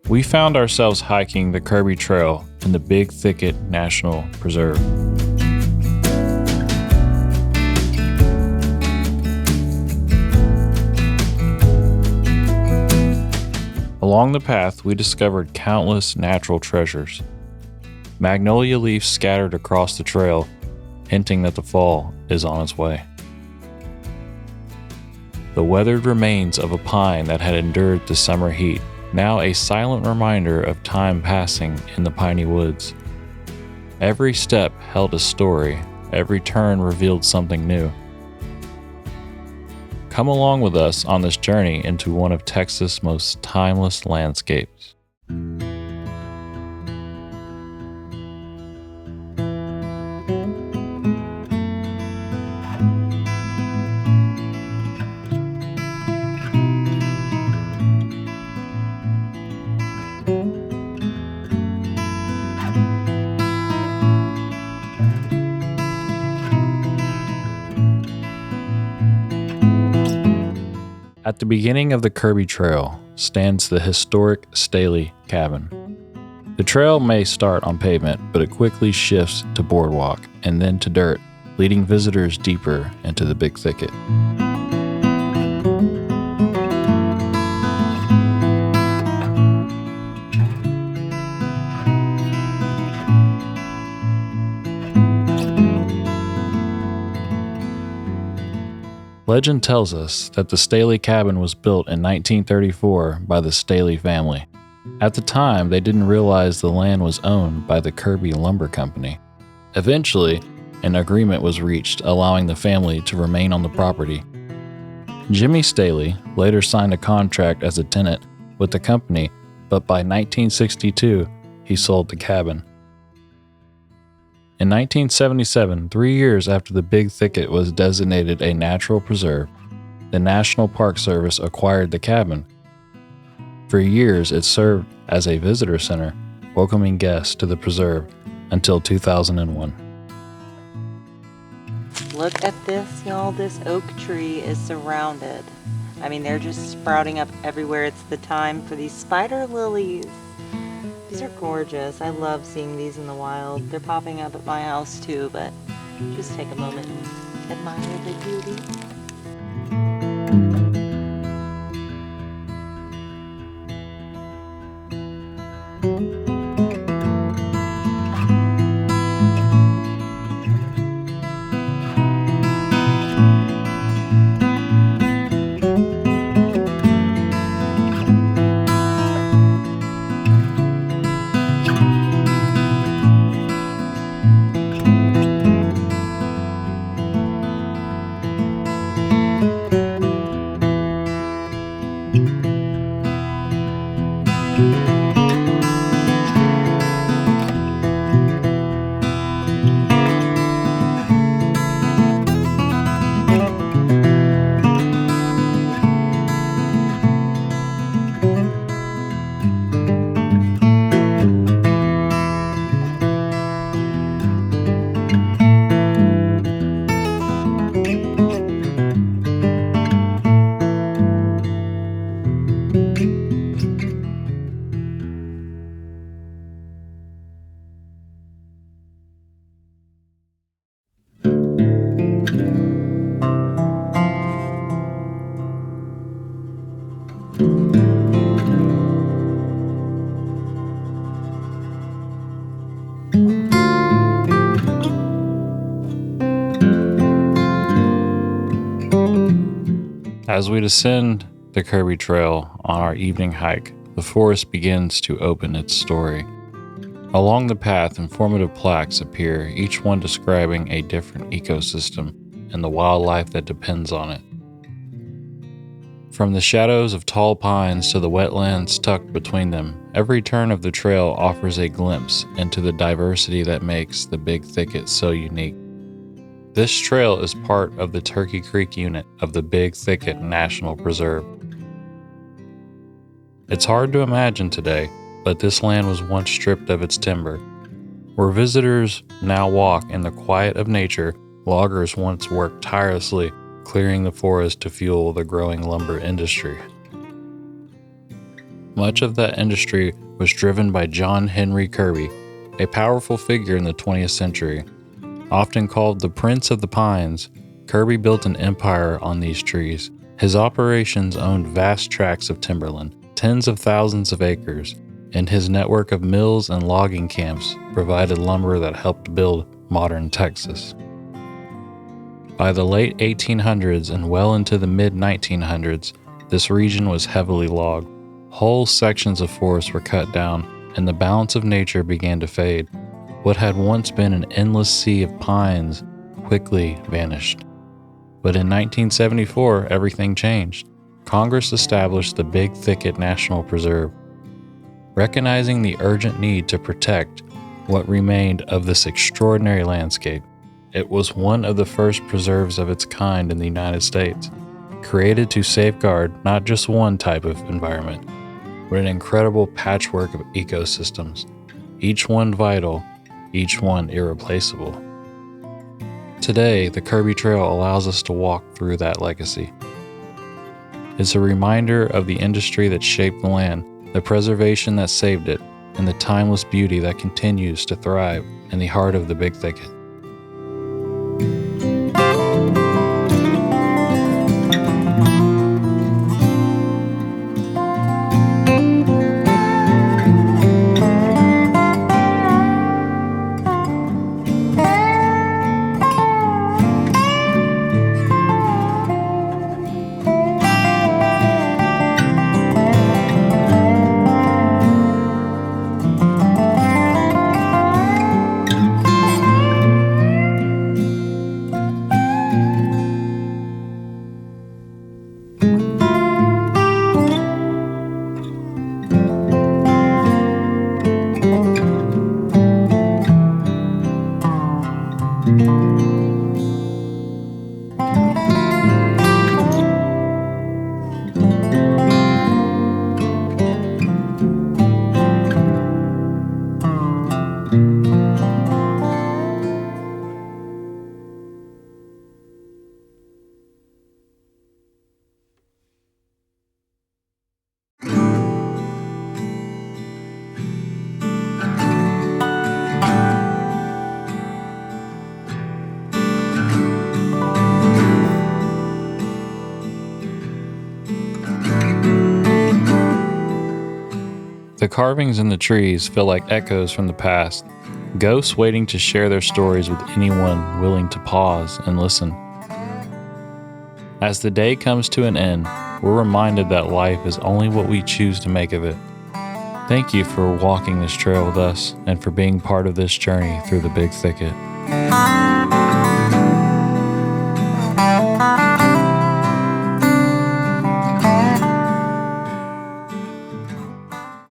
We found ourselves hiking the Kirby Trail in the Big Thicket National Preserve. Along the path, we discovered countless natural treasures. Magnolia leaves scattered across the trail, hinting that the fall is on its way. The weathered remains of a pine that had endured the summer heat, now a silent reminder of time passing in the piney woods. Every step held a story, every turn revealed something new. Come along with us on this journey into one of Texas' most timeless landscapes. At the beginning of the Kirby Trail stands the historic Staley Cabin. The trail may start on pavement, but it quickly shifts to boardwalk and then to dirt, leading visitors deeper into the Big Thicket. Legend tells us that the Staley cabin was built in 1934 by the Staley family. At the time, they didn't realize the land was owned by the Kirby Lumber Company. Eventually, an agreement was reached allowing the family to remain on the property. Jimmy Staley later signed a contract as a tenant with the company, but by 1962, he sold the cabin. In 1977, 3 years after the Big Thicket was designated a natural preserve, the National Park Service acquired the cabin. For years, it served as a visitor center, welcoming guests to the preserve until 2001. Look at this, y'all. This oak tree is surrounded. They're just sprouting up everywhere. It's the time for these spider lilies. These are gorgeous. I love seeing these in the wild. They're popping up at my house too, but just take a moment and admire the beauty. As we descend the Kirby Trail on our evening hike, the forest begins to open its story. Along the path, informative plaques appear, each one describing a different ecosystem and the wildlife that depends on it. From the shadows of tall pines to the wetlands tucked between them, every turn of the trail offers a glimpse into the diversity that makes the Big Thicket so unique. This trail is part of the Turkey Creek unit of the Big Thicket National Preserve. It's hard to imagine today, but this land was once stripped of its timber. Where visitors now walk in the quiet of nature, loggers once worked tirelessly, clearing the forest to fuel the growing lumber industry. Much of that industry was driven by John Henry Kirby, a powerful figure in the 20th century. Often called the Prince of the Pines, Kirby built an empire on these trees. His operations owned vast tracts of timberland, tens of thousands of acres, and his network of mills and logging camps provided lumber that helped build modern Texas. By the late 1800s and well into the mid-1900s, this region was heavily logged. Whole sections of forest were cut down, and the balance of nature began to fade. What had once been an endless sea of pines quickly vanished. But in 1974, everything changed. Congress established the Big Thicket National Preserve, recognizing the urgent need to protect what remained of this extraordinary landscape. It was one of the first preserves of its kind in the United States, created to safeguard not just one type of environment, but an incredible patchwork of ecosystems, each one vital, each one irreplaceable. Today, the Kirby Trail allows us to walk through that legacy. It's a reminder of the industry that shaped the land, the preservation that saved it, and the timeless beauty that continues to thrive in the heart of the Big Thicket. The carvings in the trees feel like echoes from the past, ghosts waiting to share their stories with anyone willing to pause and listen. As the day comes to an end, we're reminded that life is only what we choose to make of it. Thank you for walking this trail with us and for being part of this journey through the Big Thicket.